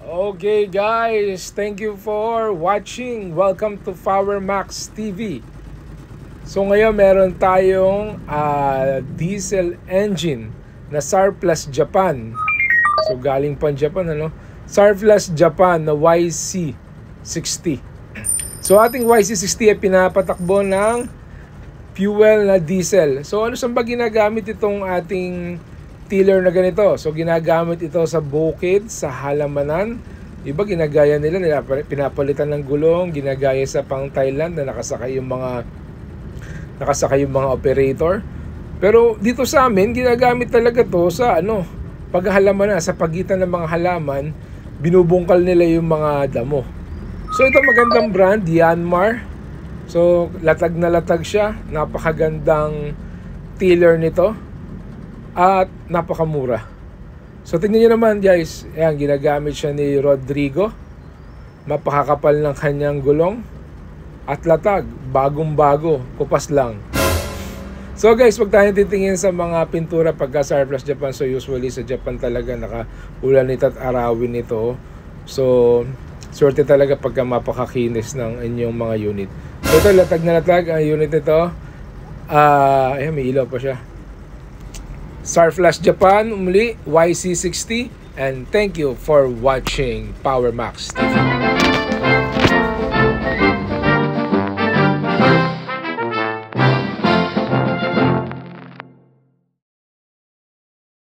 Okay guys, thank you for watching. Welcome to PowerMax TV. So ngayon meron tayong diesel engine na Surplus Japan. So galing pa Japan, ano? Surplus Japan na YC60. So ating YC60 ay pinapatakbo ng fuel na diesel. So ano saan ba ginagamit itong ating tiller na ganito? So ginagamit ito sa bukid, sa halamanan. Iba ginagaya nila, pinapalitan ng gulong, ginagaya sa pang Thailand na nakasakay yung mga operator. Pero dito sa amin ginagamit talaga to sa paghahalaman, sa pagitan ng mga halaman, binubungkal nila yung mga damo. So ito magandang brand, Yanmar. So latag na latag siya, napakagandang tiller nito. At napakamura. So tingnan nyo naman guys, ayan, ginagamit siya ni Rodrigo. Mapakakapal ng kanyang gulong. At latag, bagong bago, kupas lang. So guys, wag tayong titingin sa mga pintura pagka Surplus Japan. So usually sa Japan talaga nakaulan nito at arawin nito. So swerte talaga pagka mapakakinis ng inyong mga unit. So ito, latag na latag ang unit nito. Ayan, may ilaw pa siya. Surplus Japan, muli, YC60, and thank you for watching PowerMax TV.